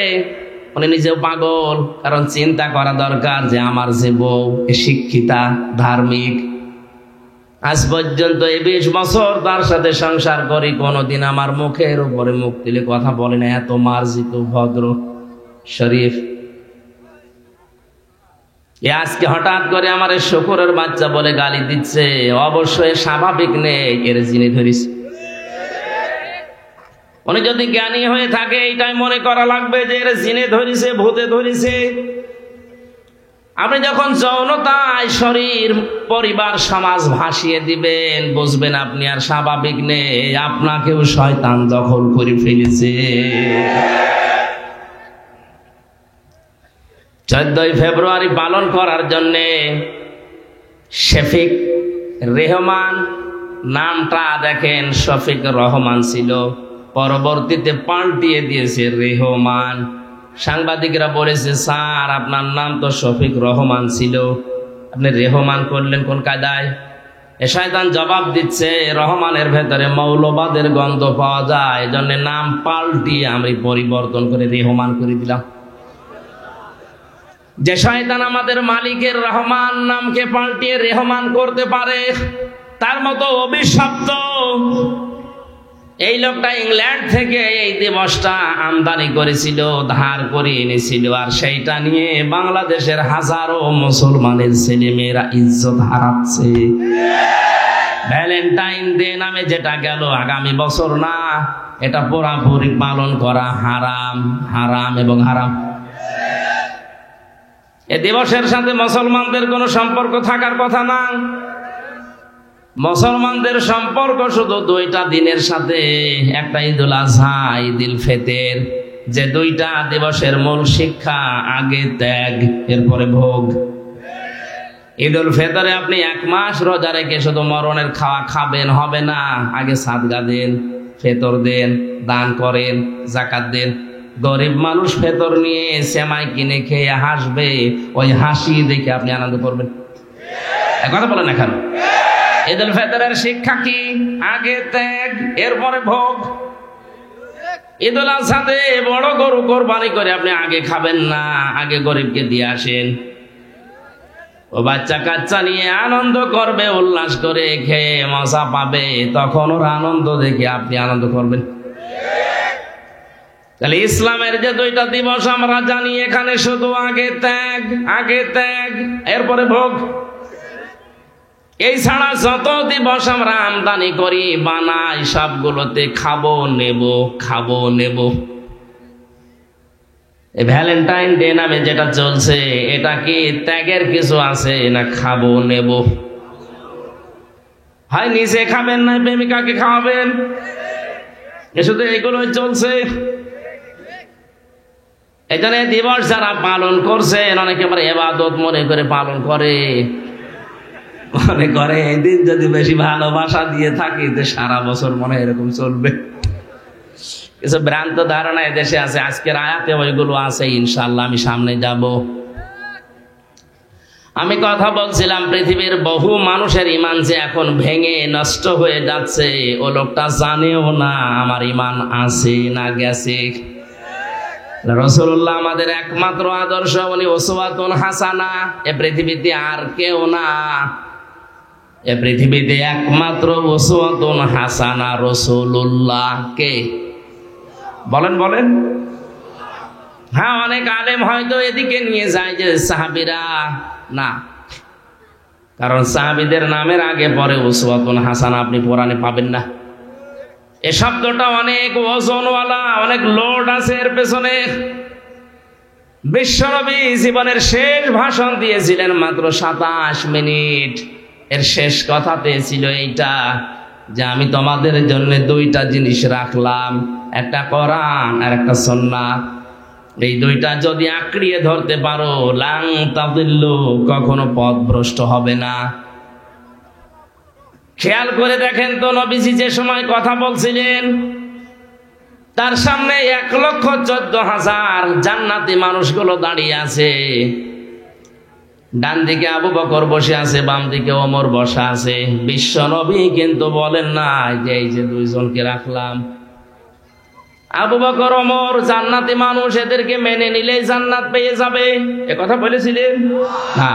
উনি নিজেও পাগল, কারণ চিন্তা করা দরকার যে আমার যে বউ শিক্ষিতা, ধার্মিক, আজ পর্যন্ত এই 20 বছর তার সাথে সংসার করি, কোনোদিন আমার মুখের উপরে মুখ দিলে কথা বলে না, এত মার্জিত, ভদ্র, শরীফ। আজকে হঠাৎ করে আমার শুকুরের বাচ্চা বলে গালি দিচ্ছে, অবশ্যই স্বাভাবিক নেই, এর জিনে ধরিস। উনি যদি জ্ঞানী হয়ে থাকে এইটাই মনে করা লাগবে যে এর জিনে ধরিছে, ভূতে ধরিছে। আপনি যখন যৌনতায় শরীর, পরিবার, সমাজ ভাসিয়ে দিবেন, বুঝবেন আপনি আর স্বাভাবিক নেই, আপনাকেও শয়তান দখল করে ফেলেছে। 14 ফেব্রুয়ারি পালন করার জন্য শফিক রেহমান নামটা দেখেন, শফিক রহমান ছিল, পরবর্তীতে পাল্টিয়ে দিয়েছে রেহমান। সাংবাদিকরা বলেছে, স্যার আপনার নাম তো শফিক রহমান ছিল, আপনি রেহমান করলেন কোন কায়দায়? এ শয়তান জবাব দিচ্ছে, রহমানের ভেতরে মৌলবাদের গন্ধ পাওয়া যায়, এজন্য নাম পাল্টিয়ে আমি পরিবর্তন করে রেহমান করে দিলাম। যে শয়তান আমাদের মালিকের রহমান নামকে পাল্টিয়ে রেহমান করতে পারে, তার মতো অভিশপ্ত এই লোকটা ইংল্যান্ড থেকে এই দিবসটা আমদানি করেছিল, ধার করে এনেছিল, আর সেইটা নিয়ে বাংলাদেশের হাজারো মুসলমানের ছেলেমেয়েরা ইজ্জত হারাচ্ছে। ভ্যালেন্টাইন ডে নামে যেটা গেল আগামী বছর না, এটা পুরাপুরি পালন করা হারাম, হারাম এবং হারাম। এ দিবসের সাথে মুসলমানদের কোনো সম্পর্ক থাকার কথা না। মুসলমানদের সম্পর্ক শুধু দুইটা দিনের সাথে, একটা ঈদুল আজহা, ঈদুল ফিতর, যে দুইটা দিবসের মূল শিক্ষা, আগে ত্যাগ এরপরে ভোগ। ঈদুল ফিতরে আপনি 1 মাস রোজা রেখে শুধু মরণের খাওয়া খাবেন হবে না, আগে সাদকা দেন, ফিতর দেন, দান করেন, যাকাত দেন। গরিব মানুষ ফিতর নিয়ে সেমাই কিনে খেয়ে হাসবে, ওই হাসি দেখে আপনি আনন্দ করবেন। কথা বলেন না কেন? ঈদুল ফিতরের শিক্ষা কি? আগে ত্যাগ এরপরে ভোগ। ঈদুল আজহাতে বড় গরু কোরবানি করে আপনি আগে খাবেন না, আগে গরিবকে দিয়ে আসেন। ও বাচ্চা কাচ্চা নিয়ে আনন্দ করবে, উল্লাস করে খেয়ে মজা পাবে, তখন ওর আনন্দ দেখে আপনি আনন্দ করবেন। তাহলে ইসলামের যে দুইটা দিবস আমরা জানি, এখানে শুধু আগে ত্যাগ, আগে ত্যাগ এরপরে ভোগ। এই ছাড়া যত দিবস আমরা আমদানি করি, বানাই, সবগুলোতে খাবো নেব, খাবো নেব। এই ভ্যালেন্টাইন ডে নামে যেটা চলছে, এটা কি ত্যাগের কিছু আছে না খাবো নেব? হয় নিজে খাবেন না প্রেমিকাকে খাওয়াবেন, শুধু এগুলোই চলছে। এই জন্য দিবস যারা পালন করছেন, অনেকে আবার ইবাদত মনে করে পালন করে, মনে করে এই দিন যদি বেশি ভালোবাসা দিয়ে থাকি তো সারা বছর মনে এরকম চলবে। কিছু ভ্রান্ত ধারণা এদেশে আছে, আজকের আয়াতে ওইগুলো আছে, ইনশাআল্লাহ আমি সামনে যাব। আমি কথা বলছিলাম, পৃথিবীর বহু মানুষের ইমান যে এখন ভেঙে নষ্ট হয়ে যাচ্ছে, ও লোকটা জানেও না আমার ইমান আছে না গেছে। রাসূলুল্লাহ আমাদের একমাত্র আদর্শ, উনি উসওয়াতুন হাসানা, এ পৃথিবীতে আর কেউ না। এ পৃথিবীতে একমাত্র উসওয়াতুন হাসানা রাসূলুল্লাহ। কে? বলেন বলেন। হ্যাঁ, অনেক আলেম হয়তো এদিকে নিয়ে যায় যে সাহাবীরা না, কারণ সাহাবীদের নামের আগে পরে উসওয়াতুন হাসানা আপনি কোরআনে পাবেন না। এ শব্দটা অনেক ওজনওয়ালা, অনেক লোড আছে এর পেছনে। বিশ্বনবী জীবনের শেষ ভাষণ দিয়েছিলেন মাত্র 27 মিনিট। এর শেষ কথাতে ছিল এইটা যে আমি তোমাদের জন্য দুইটা জিনিস রাখলাম, একটা কোরআন আর একটা সুন্নাহ। এই দুইটা যদি আঁকড়িয়ে ধরতে পারো, লাং তাদিল্লু, কখনো পথভ্রষ্ট হবে না। খেয়াল করে দেখেন তো, নবীজি যে সময় কথা বলছিলেন, তার সামনে 1,14,000 জান্নাতি মানুষগুলো দাঁড়িয়ে আছে। ডান দিকে আবু বকর বসে আছে, বাম দিকে ওমর বসা আছে। বিশ্ব নবী কিন্তু বলেন না যে এই যে দুইজনকে রাখলাম, আবু বকর ওমর জান্নাতি মানুষ, এদেরকে মেনে নিলেই জান্নাত পেয়ে যাবে, এ কথা বলেছিলেন না।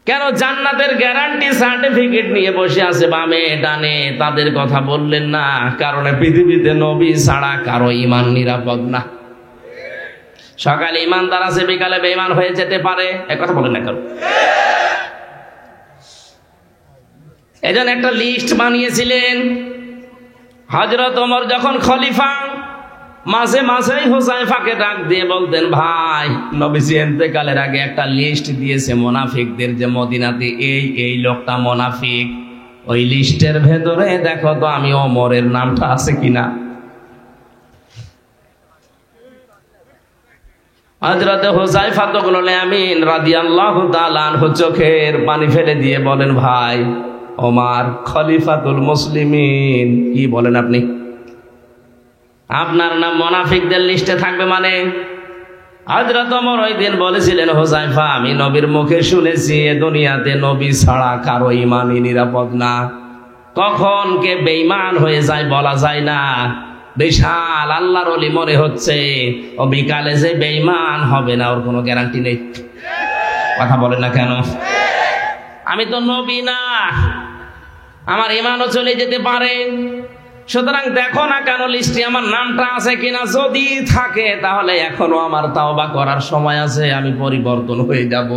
কেন? জান্নাতের গ্যারান্টি সার্টিফিকেট নিয়ে বসে আছে বামে ডানে, তাদের কথা বললেন না, কারণ পৃথিবীতে নবী ছাড়া কারো ঈমান নিরাপদ না। সকালে ইমানদার আছে, বিকালে বেঈমান হয়ে যেতে পারে, এক কথা বলেন না কেন? এজন্য একটা লিস্ট বানিয়েছিলেন হযরত ওমর যখন খলিফা। মাঝে মাঝেই হুযায়ফাকে ডাক দিয়ে বলতেন, ভাই নবীজি ইন্তেকালের আগে একটা লিস্ট দিয়েছে মুনাফিকদের, যে মদিনাতে এই লোকটা মুনাফিক, ওই লিস্টের ভেতরে দেখো তো আমি ওমরের নামটা আছে কিনা। হযরত হুযায়ফা ইবনুল ইয়ামিন রাদিয়াল্লাহু তাআলা আনহু চোখের পানি ফেলে দিয়ে বলেন, ভাই ওমর খলিফাতুল মুসলিমিন, কি বলেন আপনি? আপনার নাম মুনাফিকদের লিস্টে থাকবে মানে? হযরত ওমর ওই দিন বলেছিলেন, হুযায়ফা আমি নবীর মুখে শুনেছি এ দুনিয়াতে নবী ছাড়া কারো ঈমানই নিরাপদ না, কখন কে বেঈমান হয়ে যায় বলা যায় না। বিশাল আল্লাহর ওলি মনে হচ্ছে, ও বিকালে যে বেঈমান হবে না ওর কোনো গ্যারান্টি নেই। কথা বলেন না কেন? আমি তো নবী না, আমার ঈমানও চলে যেতে পারে। সুতরাং দেখো না কেন লিস্টে আমার নামটা আছে কিনা, যদি থাকে তাহলে এখনো আমার তাওবা করার সময় আছে, আমি পরিবর্তন হয়ে যাব।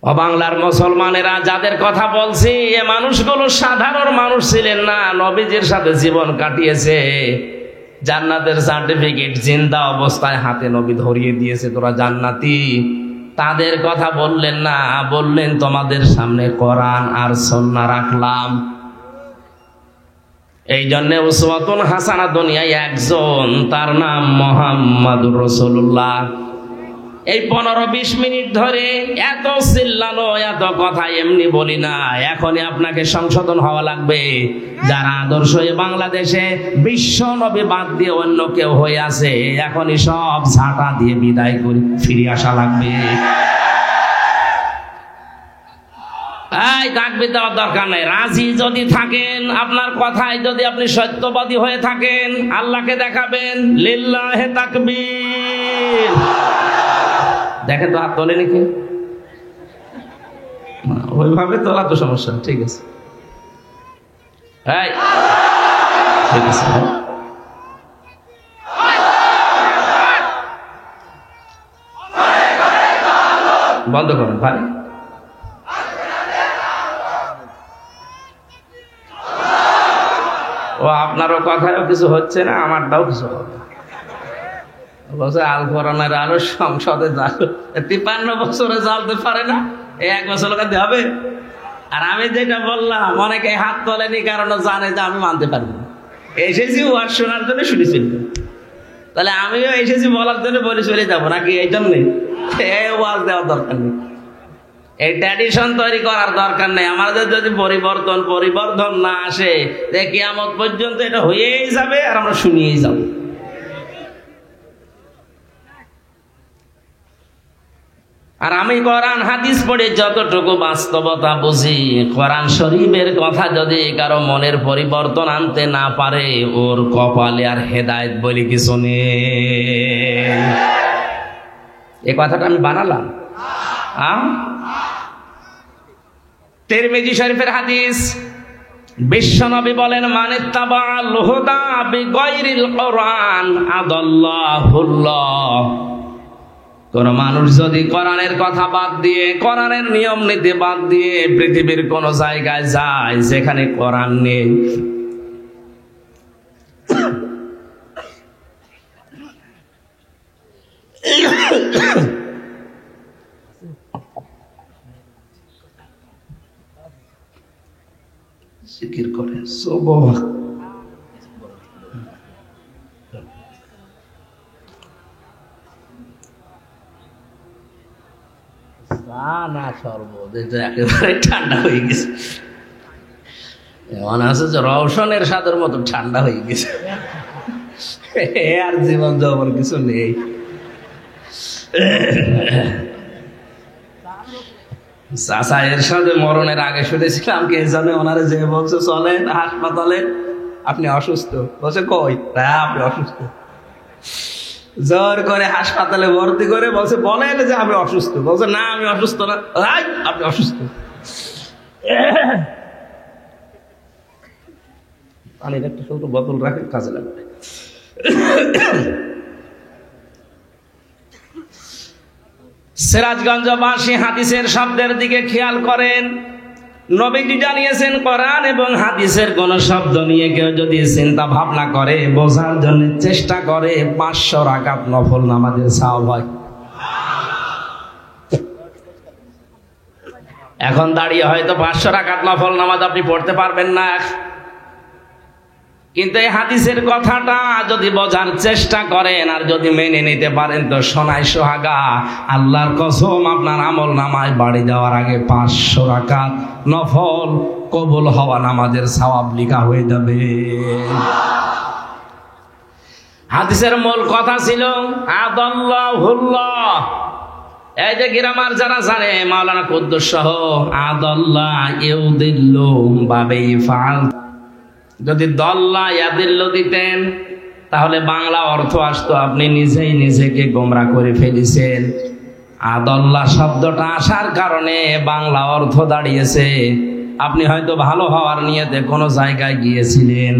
ও বাংলার মুসলমানেরা, যাদের কথা বলছি এ মানুষগুলো সাধারণ মানুষ ছিলেন না, নবীজির সাথে জীবন কাটিয়েছে, জান্নাতের সার্টিফিকেট জিন্দা অবস্থায় হাতে নবী ধরিয়ে দিয়েছে, তোরা জান্নাতি। তাদের কথা বললেন না, বললেন তোমাদের সামনে কোরআন আর সুন্নাহ রাখলাম। এই জন্য উসওয়াতুন হাসানা দুনিয়ায় একজন, তার নাম মুহাম্মাদুর রাসূলুল্লাহ। এই 15-20 মিনিট ধরে এত চিল্লানো, এত কথা এমনি বলি না, এখনই আপনাকে সংশোধন হওয়া লাগবে। যারা আদর্শ বাংলাদেশে বিশ্ব নবী বাদ দিয়ে অন্য কেউ হয়ে আছে, এখনই সব ঝাঁটা দিয়ে বিদায় করে ফিরে আসা লাগবে। এই তাকবীর দেওয়ার দরকার নাই। রাজি যদি থাকেন, আপনার কথায় যদি আপনি সত্যবাদী হয়ে থাকেন, আল্লাহকে দেখাবেন। লিল্লাহে তাকবীর। দেখেন তো হাত তোলে নাকি? ওইভাবে তোলা তো সমস্যা, ঠিক আছে। ঠিক আছে, বন্ধ করুন ভাই। ও আপনারও কথায়ও কিছু হচ্ছে না, আমারটাও কিছু হবে না। আল কোরআনের আলো সংসদে জাল 53 বছরে জ্বালতে পারে না, এই 1 বছর লাগাতে হবে। আর আমি যেটা বললাম, অনেকে হাত তোলেনি কারণ জানে যে আমি মানতে পারবো না। এসেছি ওয়াজ শোনার জন্য শুনেছি, তাহলে আমিও এসেছি বলার জন্য বলে চলে যাবো নাকি? এই জন্যে ওয়াজ দেওয়ার দরকার নেই, এই ট্র্যাডিশন তৈরি করার দরকার নেই। আমাদের যদি পরিবর্তন না আসে, যে কিয়ামত পর্যন্ত এটা হয়েই যাবে আর আমরা শুনিয়েই যাবো। আর আমি কোরআন হাদিস পড়ে যতটুকু বাস্তবতা বুঝি, কোরআন শরীফের কথা যদি কারো মনের পরিবর্তন আনতে না পারে, ওর কপালে আর হেদায়েত বলে কিছু নেই। এই কথাটা আমি বানালাম। তিরমিজি শরীফের হাদিস, বিশ্বনবী বলেন, মানিত্তাবা'আল হুদা বিগাইরিল কোরআন আদাল্লাহুল্লাহ। কোন মানুষ যদি কোরআনের কথা বাদ দিয়ে, কোরআনের নিয়ম নীতি বাদ দিয়ে পৃথিবীর কোন জায়গায় যায় যেখানে কোরআন নেই, জিকির করে সুবহান না, শরবত একেবারে ঠান্ডা হয়ে গেছে, মনে হচ্ছে যে রওশনের স্বাদের মতো ঠান্ডা হয়ে গেছে, আর জীবন যৌবন কিছু নেই। চাচা এর সাথে মরণের আগে শুনেছিলাম কে জানে, ওনারে যে বলছে চলেন হাসপাতালে, আপনি অসুস্থ, বলছে কই, আপনি অসুস্থ, জোর করে হাসপাতালে ভর্তি করে বলছে বলেন যে আমি অসুস্থ, বলছে না আমি অসুস্থ না, আপনি অসুস্থ। পানির একটা ছোট বোতল রাখেন, কাজে লাগবে। সিরাজগঞ্জবাসী হাদিসের শব্দের দিকে খেয়াল করেন। নবীজি জানিয়েছেন কোরআন এবং হাদিসের কোন শব্দ নিয়ে কেউ যদি চিন্তা ভাবনা করে, বোঝার জন্য চেষ্টা করে, 500 রাকাত নফল নামাজের সওয়াব হয়। এখন দাঁড়িয়ে হয়তো 500 রাকাত নফল নামাজ আপনি পড়তে পারবেন না, কিন্তু এই হাদিসের কথাটা যদি বোঝার চেষ্টা করেন আর যদি মেনে নিতে পারেন তো সোনায় সোহাগা, আল্লাহর কসম আপনার আমল নামায় বাড়ি যাওয়ার আগে 500 রাকাত নফল কবুল হওয়া নামাজের সওয়াব লিখা হয়ে যাবে। হাদিসের মূল কথা ছিল আদাল্লাহুল্লাহ। এই যে গ্রামার যারা জানে, মাওলানা কুদ্দুস সহ, আদাল্লাহ ইউদিল্লু বাবে ফাল, যদি দল্লা ইয়াদিল্লু দিতেন তাহলে বাংলা অর্থ আসতো আপনি নিজেই নিজেকে গোমরা করে ফেলেছেন। আদাল্লাহ শব্দটা আসার কারণে বাংলা অর্থ দাঁড়িয়েছে আপনি হয়তো ভালো হওয়ার নিয়তে কোনো জায়গায় গিয়েছিলেন,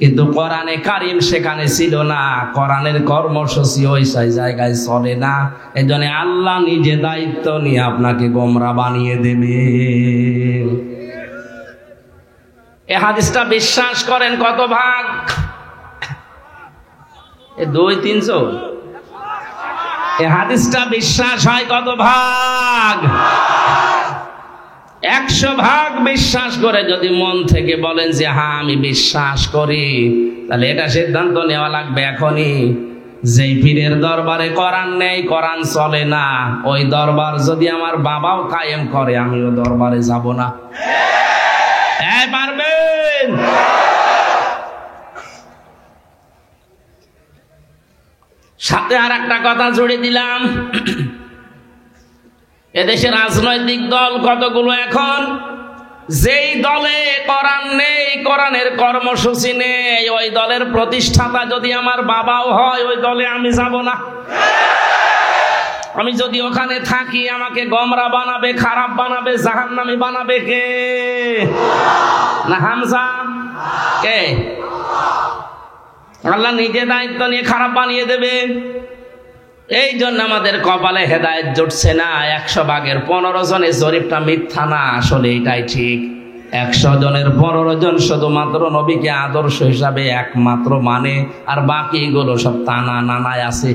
কিন্তু কোরআনে কারিম সেখানে ছিল না, কোরআনের কর্মসূচি ওই জায়গায় চলে না। এজন্য আল্লাহ নিজে দায়িত্ব নিয়ে আপনাকে গোমরা বানিয়ে দেবে। এই হাদিসটা বিশ্বাস করেন কত ভাগ? 2-300। এই হাদিসটা বিশ্বাস হয় কত ভাগ? 100 ভাগ বিশ্বাস করে যদি মন থেকে বলেন যে হ্যাঁ আমি বিশ্বাস করি, তাহলে এটা সিদ্ধান্ত নেওয়া লাগবে এখনই, যেই পীরের দরবারে কোরআন নেই, কোরআন চলে না, ওই দরবার যদি আমার বাবাও কায়েম করে আমিও দরবারে যাব না। পারবেন? সাথে আর একটা কথা জুড়ে দিলাম, এদেশে রাজনৈতিক দল কতগুলো এখন, যেই দলে কোরআন নেই, কোরআনের কর্মসূচি নেই, ওই দলের প্রতিষ্ঠাতা যদি আমার বাবাও হয় ওই দলে আমি যাব না। আমি যদি ওখানে থাকি আমাকে গোমরা বানাবে, খারাপ বানাবে, জাহান্নামী বানাবে কে? না হামজা? কে? আল্লাহ নিজে দায়িত্ব নিয়ে খারাপ বানিয়ে দেবে। এই জন্য আমাদের কপালে হেদায়েত জুটছে না। 100 ভাগের 15 জনের জরিপটা মিথ্যা না, আসলে এটাই ঠিক। 100 জনের 15 জন শুধুমাত্র নবীকে আদর্শ হিসাবে একমাত্র মানে, আর বাকিগুলো সব টানা নানায় আছে।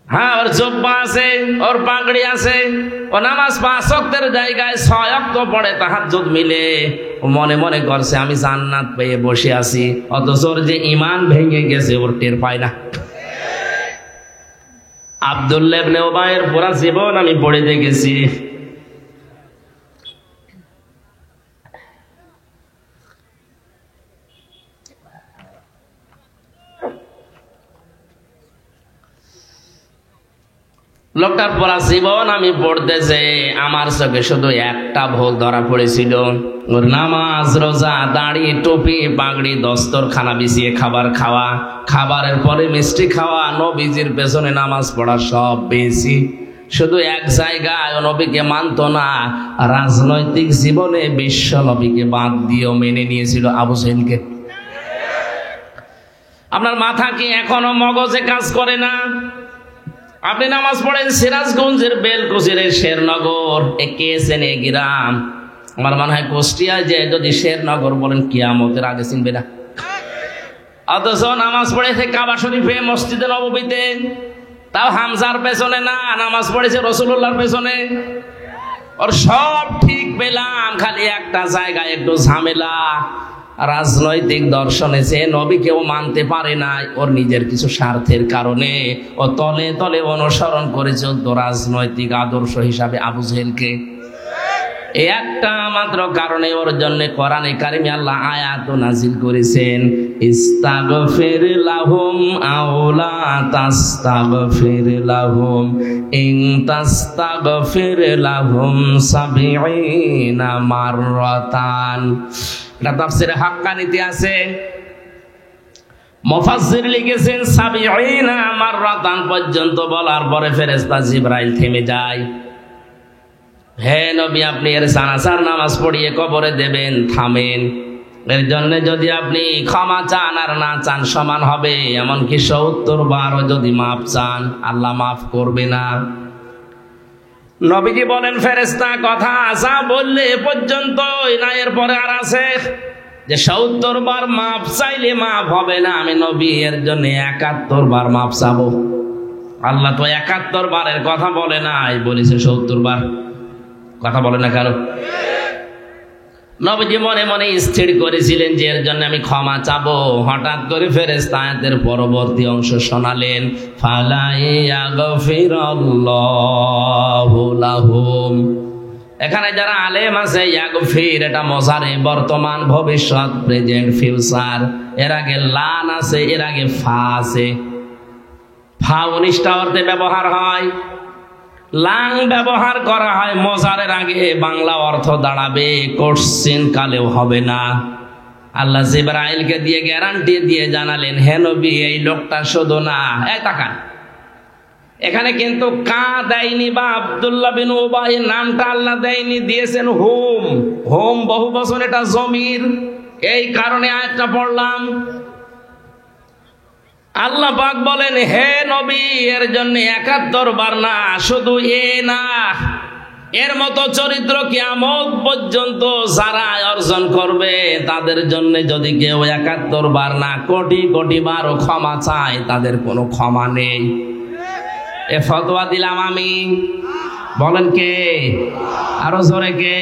হ্যাঁ, ওর জুব্বা আছে, ওর পাগড়ি আছে, ও নামাজ 5 ওয়াক্তের জায়গায় 6 ওয়াক্ত পড়ে, তাহাজ্জুদ মিলে, ও মনে মনে করছে আমি জান্নাত পেয়ে বসে আছি, অথচ ওর যে ঈমান ভেঙে গেছে ওর টের পায় না। আব্দুল্লাহ ইবনে উবাইয়ের পুরা জীবন আমি পড়ে দেখেছি। লোকটার পড়া জীবন আমি পড়তে যে আমার চোখে শুধু একটা ভুল ধরা পড়েছিল, ওর নামাজ, রোজা, দাড়ি, টুপি, পাগড়ি, দস্তরখানা বিছিয়ে খাবার খাওয়া, খাবারের পরে মিষ্টি খাওয়া, নবীজির পেছনে নামাজ পড়া, সব বেশি। শুধু এক জায়গায় নবীকে মানত না, রাজনৈতিক জীবনে বিশ্ব নবীকে বাদ দিয়েও মেনে নিয়েছিল আবু জেহেলকে। আপনার মাথা কি এখনো মগজে কাজ করে না? আপনি নামাজ পড়েন সিরাজগঞ্জের বেলকুচির শেরনগর, কে চেনে গ্রাম? আমার মনে হয় কুষ্টিয়ায় যে যদি শেরনগর বলেন কিয়ামতের আগে চিনবে না। অথচ নামাজ পড়েছে কাবা শরীফে, মসজিদে নববীতে, তাও হামজার পেছনে না, নামাজ পড়েছে রাসূলুল্লাহর পেছনে। ওর সব ঠিক পেলাম, খালি একটা জায়গায় একটু ঝামেলা। রাজনৈতিক দর্শনে যে নবীকেও মানতে পারে না, ওর নিজের কিছু স্বার্থের কারণে ও তলে তলে অনুসরণ করে চলতো রাজনৈতিক আদর্শ হিসাবে আবু জেহেলকে। এই একটা মাত্র কারণে ওর জন্য কোরআনে কারিমে আল্লাহ আয়াত নাজিল করেছেন, ইস্তাগফির লাহুম আও লা তাস্তাগফির লাহুম ইন তাস্তাগফির লাহুম ৭০ মাররাতান। এটা তাফসীরে হাক্কানীতে আছে, মুফাসসির লিখেছেন ৭০ মাররাতান পর্যন্ত বলার পরে ফেরেশতা জিবরাইল থেমে যায়। হে নবী, আপনি এর জানাজার নামাজ পড়িয়ে কবরে দেবেন, থামেন। এর জন্য যদি আপনি ক্ষমা চান আর না চান সমান হবে, এমনকি 70 বারও যদি মাফ চান আল্লাহ মাফ করবে না। নবীজি বলেন ফেরেশতা কথা আসা বললে এ পর্যন্ত না, এরপরে আর আছে যে 70 বার মাফ চাইলে মাফ হবে না, আমি নবী এর জন্য 71 বার মাফ চাবো। আল্লাহ তো 71 বারের কথা বলে নাই, বলেছে 70 বার। কথা বলে না কেন? নবীজি মনে মনে স্থির করেছিলেন যে এর জন্য আমি ক্ষমা চাবো। হঠাৎ করে ফেরেশতা আয়াতের পরবর্তী অংশ শোনালেন, ফালা ইয়াগফিরাল্লাহু লাহুম। এখানে যারা আলেম আছে, ইয়াগফির এটা মজারে, বর্তমান, ভবিষ্যৎ, প্রেজেন্ট, ফিউচার। এর আগে লান আছে, এর আগে ফা আছে। ফা 19টা অর্থে ব্যবহার হয়, লাং ব্যবহার করা হয় মজারের আগে। বাংলা অর্থ দাঁড়াবে কোশ্চিন কালেও হবে না। আল্লাহ জিবরাইলকে দিয়ে গ্যারান্টি দিয়ে জানালেন, হে নবী এই লোকটা শুধু না, এই তাকান, এখানে কিন্তু কা দেয়নি বা আব্দুল্লাহ বিন উবাই নামটা আল্লাহ দেয়নি, দিয়েছেন হুম। হুম বহু বছর, এটা জমির, এই কারণে আয়াতটা পড়লাম। আল্লাহ পাক বলেন, হে নবী এর জন্য 71 বার না, শুধু এ না, এর মতো চরিত্র কিয়ামত পর্যন্ত যারা অর্জন করবে তাদের জন্য যদি কেউ 71 বার না কোটি কোটি বারও ক্ষমা চায়, তাদের কোনো ক্ষমা নেই। এ ফতোয়া দিলাম আমি, বলেন কে? আরো জোরে কে?